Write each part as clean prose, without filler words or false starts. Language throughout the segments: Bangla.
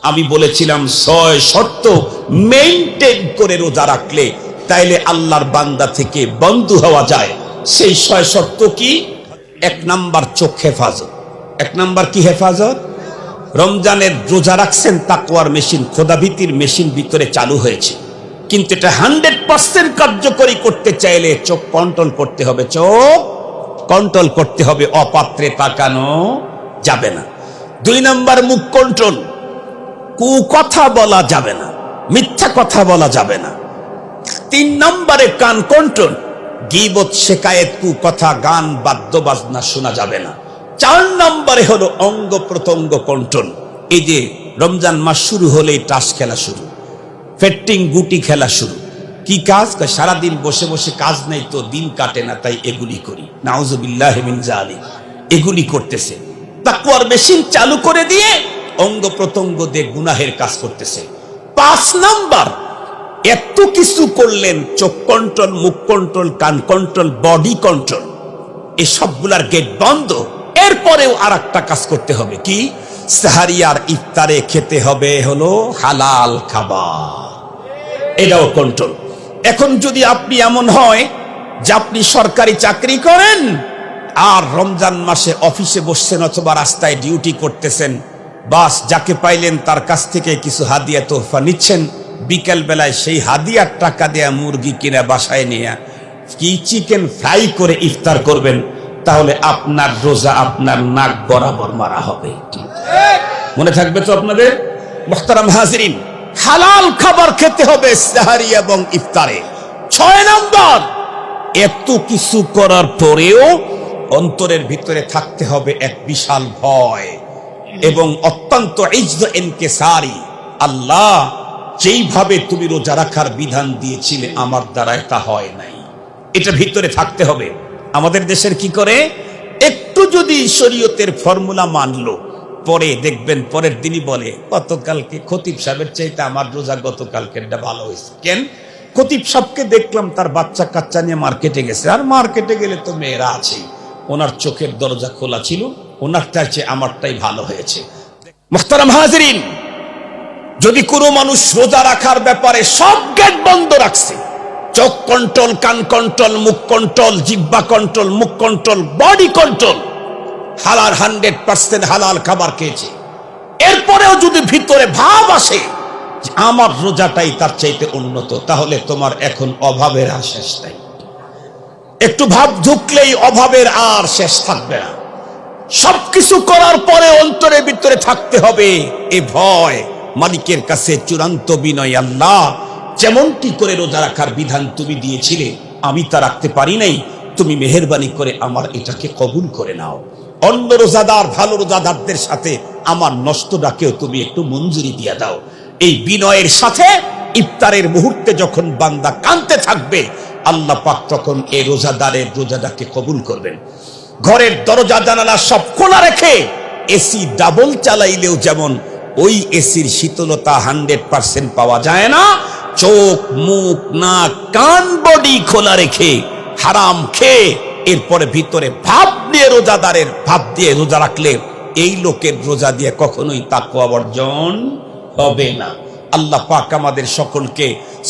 আমি বলেছিলাম 6 শর্ত মেইনটেইন করে রোজা রাখলে তাইলে আল্লাহর বান্দা থেকে বন্ধু হওয়া যায়। সেই 6 শর্ত কি? 1 নাম্বার চোখ হেফাজত। 1 নাম্বার কি হেফাজত? রমজানের রোজা রাখছেন, তাকওয়ার মেশিন, খোদাভীতির মেশিন ভিতরে চালু হয়েছে, কিন্তু এটা 100% কার্যকরী করতে চাইলে চোখ কন্ট্রোল করতে হবে। চোখ কন্ট্রোল করতে হবে, অপাত্রে তাকানো যাবে না। 2 নাম্বার মুখ কন্ট্রোল, কুকথা বলা যাবে না, মিথ্যা কথা বলা যাবে না। 3 নম্বরে কান কন্ট্রোল, গীবত, শিকায়েত, কুকথা, গান, বাদ্য বাজনা শোনা যাবে না। 4 নম্বরে হলো অঙ্গ প্রত্যঙ্গ কন্ট্রোল। এই যে রমজান মাস শুরু হলেই তাস খেলা শুরু, ফেট্টিং গুটি খেলা শুরু। কি কাজ? সারাদিন বসে বসে কাজ নেই তো, দিন কাটে না, তাই এগুলি করি। নাউজুবিল্লাহি মিন যালিক, এগুলি করতেছে। তাকওয়ার মেশিন চালু করে দিয়ে অঙ্গ প্রত্যঙ্গ দিয়ে গুনাহের কাজ করতেছে। 5 নাম্বার, এত কিছু করলেন, চোখ কন্ট্রোল, মুখ কন্ট্রোল, কান কন্ট্রোল, বডি কন্ট্রোল, এই সবগুলার গেট বন্ধ। এরপরেও আর একটা কাজ করতে হবে। কি? সাহারি আর ইফতারে খেতে হবে হলো হালাল খাবার, এটাও কন্ট্রোল। এখন যদি আপনি এমন হয় যে আপনি সরকারি চাকরি করেন আর রমজান মাসে অফিসে বসছেন অথবা রাস্তায় ডিউটি করতেছেন, বাস যাকে পাইলেন তার কাছ থেকে কিছু হাদিয়া তোহফা নিচ্ছেন, বিকেল বেলায় সেই হাদিয়ার টাকা দেয়া মুরগি কিনে বাসায় নিয়ে কি চিকেন ফ্রাই করে ইফতার করবেন, তাহলে আপনার রোজা আপনার নাক বরাবর মারা হবে। মনে থাকবে তো আপনাদের? মুহতারাম হাজিরিন, হালাল খাবার খেতে হবে সাহারি এবং ইফতারে। 6 নম্বর, এত কিছু করার পরেও অন্তরের ভিতরে থাকতে হবে এক বিশাল ভয় এবং অত্যন্ত ইজ্জ ইনকিসারি। আল্লাহ, যেইভাবে তুমি রোজা রাখার বিধান দিয়েছিলে আমার দ্বারা তা হয় নাই, এটা ভিতরে থাকতে হবে। আমাদের দেশের কি করে, একটু যদি শরীয়তের ফর্মুলা মানলো, পরে দেখবেন পরের দিনই বলে গতকালকে খতিব সাহেবের চাইতে আমার রোজা গতকালকেরটা ভালো হয়েছে। কেন? খতিব সাহেবকে দেখলাম তার বাচ্চা কাচ্চা নিয়ে মার্কেটে গেছে, আর মার্কেটে গেলে তো মেয়েরা আছে, ওনার চোখের দরজা খোলা ছিল, ওনারটার চেয়ে আমারটাই ভালো হয়েছে। মুহতারাম হাজিরিন, যদি কোনো মানুষ রোজা রাখার ব্যাপারে সব গেট বন্ধ রাখছে, চোখ কন্ট্রোল, কান কন্ট্রোল, মুখ কন্ট্রোল, জিহ্বা কন্ট্রোল, মুখ কন্ট্রোল, বডি কন্ট্রোল, হালাল 100% হালাল খাবার খেয়েছে, এরপরেও যদি ভিতরে ভাব আসে যে আমার রোজাটাই তার চাইতে উন্নত, তাহলে তোমার এখন অভাবের আর শেষ নাই। একটু ভাব ঢুকলেই অভাবের আর শেষ থাকবে না। সবকিছু করার পরে অন্তরের ভিতরে থাকতে হবে এ ভয়, মালিকের কাছে চূড়ান্ত বিনয়, আল্লাহ যেমনটি করে রোজা রাখার বিধান তুমি দিয়েছিলে আমি তা রাখতে পারি নাই, তুমি মেহেরবানি করে আমার এটাকে কবুল করে নাও। অন্য রোজাদার, ভালো রোজাদারদের সাথে আমার নষ্টটাকেও তুমি একটু মঞ্জুরি দিয়ে দাও। এই বিনয়ের সাথে ইফতারের মুহূর্তে যখন বান্দা কাঁদতে থাকবে, আল্লাহ পাক তখন এই রোজাদারের রোজাটাকে কবুল করবেন। ঘরের দরজা জানালা সব খোলা রেখে এসি ডাবল চালাইলেও যেমন ওই এসির শীতলতা 100% পাওয়া যায় না, চোখ, মুখ, নাক, কান, বডি খোলা রেখে হারাম খেয়ে এরপরে ভিতরে ভাব দিয়ে রোজাদারের ভাব দিয়ে রোজা রাখলে এই লোকের রোজা দিয়ে কখনোই তাকওয়া অর্জন হবে না। আল্লাহ পাক আমাদের সকলকে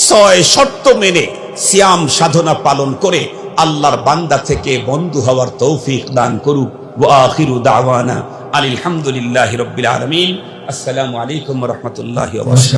6 শর্ত মেনে সিয়াম সাধনা পালন করে আল্লাহর বান্দা থেকে বন্ধু হওয়ার তৌফিক দান করুক। ওয়া আখিরু দাওয়ানা আলহামদুলিল্লাহি রাব্বিল আলামিন। আসসালামু আলাইকুম ওয়া রাহমাতুল্লাহি ওয়া বারাকাতুহু।